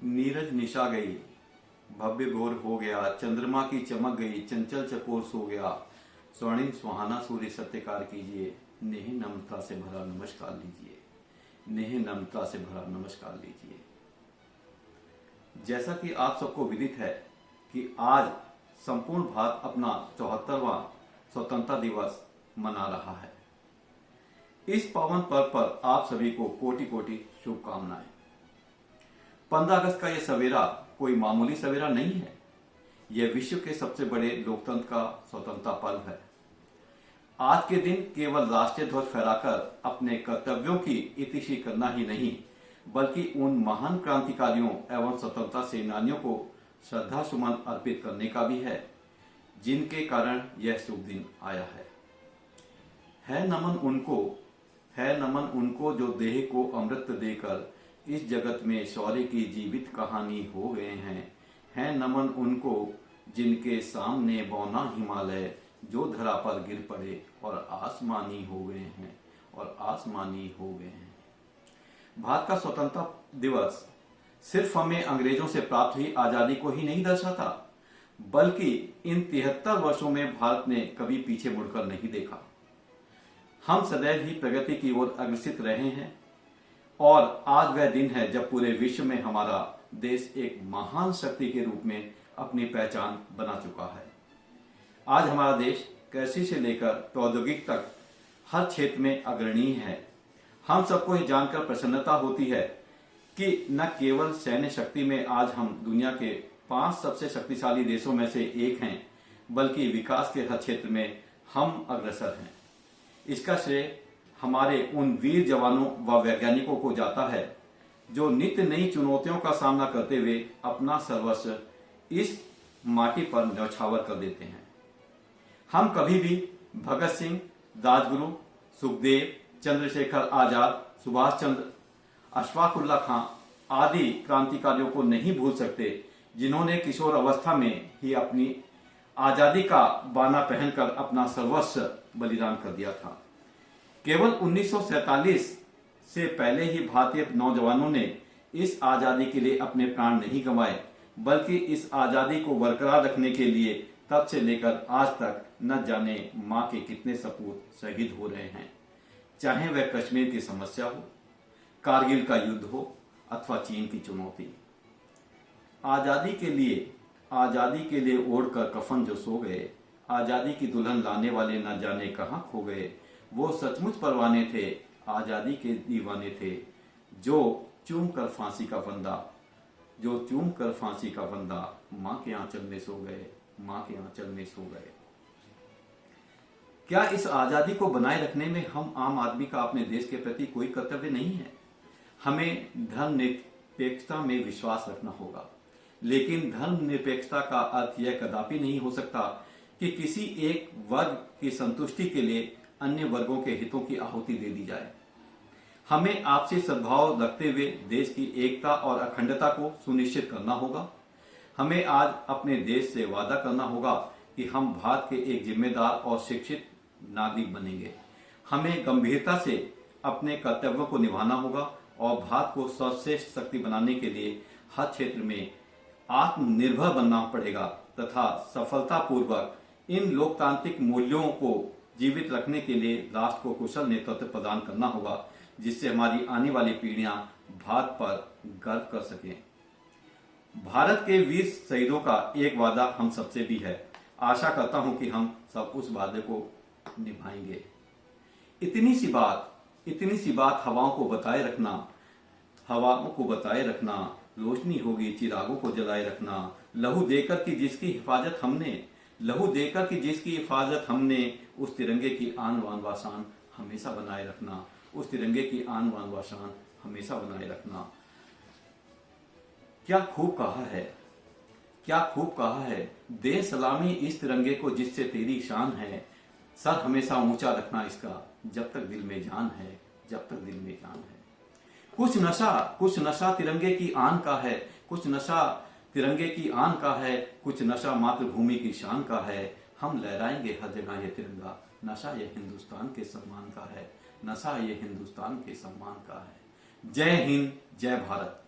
नीरज निशा गई, भव्य भोर हो गया, चंद्रमा की चमक गई, चंचल चकोर सो गया। स्वर्णिम सुहाना सूर्य सत्यकार कीजिए, नेह नम्रता से भरा नमस्कार लीजिए, नेह नम्रता से भरा नमस्कार लीजिए। जैसा कि आप सबको विदित है कि आज संपूर्ण भारत अपना 74वां स्वतंत्रता दिवस मना रहा है। इस पावन पर्व पर आप सभी को कोटि कोटि शुभकामनाएं। 15 अगस्त का यह सवेरा कोई मामूली सवेरा नहीं है। यह विश्व के सबसे बड़े लोकतंत्र का स्वतंत्रता पर्व है। आज के दिन केवल राष्ट्रीय ध्वज फहराकर अपने कर्तव्यों की इतिश्री करना ही नहीं, बल्कि उन महान क्रांतिकारियों एवं स्वतंत्रता सेनानियों को श्रद्धा सुमन अर्पित करने का भी है, जिनके कारण यह शुभ दिन आया है। है नमन उनको जो देह को अमृत देकर इस जगत में शौर्य की जीवित कहानी हो गए हैं। है नमन उनको जिनके सामने बौना हिमालय जो धरा पर गिर पड़े और आसमानी हो गए हैं, और आसमानी हो गए हैं। भारत का स्वतंत्रता दिवस सिर्फ हमें अंग्रेजों से प्राप्त हुई आजादी को ही नहीं दर्शाता, बल्कि इन 73 वर्षों में भारत ने कभी पीछे मुड़कर नहीं देखा। हम सदैव ही प्रगति की ओर अग्रसित रहे हैं, और आज वह दिन है जब पूरे विश्व में हमारा देश एक महान शक्ति के रूप में अपनी पहचान बना चुका है। आज हमारा देश कृषि से लेकर प्रौद्योगिकी तक हर क्षेत्र में अग्रणीय है। हम सबको ये जानकर प्रसन्नता होती है कि न केवल सैन्य शक्ति में आज हम दुनिया के 5 सबसे शक्तिशाली देशों में से एक हैं, बल्कि विकास के हर क्षेत्र में हम अग्रसर हैं। इसका श्रेय हमारे उन वीर जवानों व वैज्ञानिकों को जाता है जो नित्य नई चुनौतियों का सामना करते हुए अपना सर्वस्व इस माटी पर न्यौछावर कर देते हैं। हम कभी भी भगत सिंह, राजगुरु, सुखदेव, चंद्रशेखर आजाद, सुभाष चंद्र, अशफाक उल्लाह खां आदि क्रांतिकारियों को नहीं भूल सकते, जिन्होंने किशोर अवस्था में ही अपनी आजादी का बाना पहनकर अपना सर्वस्व बलिदान कर दिया था। केवल 1947 से पहले ही भारतीय नौजवानों ने इस आजादी के लिए अपने प्राण नहीं गंवाए, बल्कि इस आजादी को बरकरार रखने के लिए तब से लेकर आज तक न जाने मां के कितने सपूत शहीद हो रहे हैं। चाहे वह कश्मीर की समस्या हो, कारगिल का युद्ध हो, अथवा चीन की चुनौती। आजादी के लिए ओढ़कर कफन जो सो गए, आजादी की दुल्हन लाने वाले न जाने कहां खो गए। वो सचमुच परवाने थे, आजादी के दीवाने थे, जो चूम कर फांसी का फंदा मां के आंचल में सो गए, मां के आंचल में सो गए। क्या इस आजादी को बनाए रखने में हम आम आदमी का अपने देश के प्रति कोई कर्तव्य नहीं है? हमें धर्मनिरपेक्षता में विश्वास रखना होगा, लेकिन धर्मनिरपेक्षता का अर्थ यह कदापि नहीं हो सकता कि किसी एक वर्ग की संतुष्टि के लिए अन्य वर्गों के हितों की आहुति दे दी जाए। हमें आपसी सद्भाव रखते हुए देश की एकता और अखंडता को सुनिश्चित करना होगा। हमें आज अपने देश से वादा करना होगा कि हम भारत के एक जिम्मेदार और शिक्षित नागरिक बनेंगे। हमें गंभीरता से अपने कर्तव्यों को निभाना होगा और भारत को सर्वश्रेष्ठ शक्ति बनाने के लिए हर क्षेत्र में आत्मनिर्भर बनना पड़ेगा तथा सफलतापूर्वक इन लोकतांत्रिक मूल्यों को जीवित रखने के लिए राष्ट्र को कुशल नेतृत्व प्रदान करना होगा, जिससे हमारी आने वाली पीढ़ियां भारत पर गर्व कर सकें। भारत के वीर शहीदों का एक वादा हम सबसे भी है। आशा करता हूं कि हम सब उस वादे को निभाएंगे। इतनी सी बात हवाओं को बताए रखना, रोशनी होगी चिरागों को जलाए रखना। लहू देकर की जिसकी हिफाजत हमने उस तिरंगे की आन बान व शान हमेशा बनाए रखना, उस तिरंगे की आन बान व शान हमेशा बनाए रखना। क्या खूब कहा है, दे सलामी इस तिरंगे को जिससे तेरी शान है। सर हमेशा ऊंचा रखना इसका, जब तक दिल में जान है, जब तक दिल में जान है। कुछ नशा तिरंगे की आन का है, कुछ नशा तिरंगे की आन का है, कुछ नशा मातृभूमि की शान का है। हम लहराएंगे हर जगह ये तिरंगा, नशा ये हिंदुस्तान के सम्मान का है, नशा ये हिंदुस्तान के सम्मान का है। जय हिंद, जय भारत।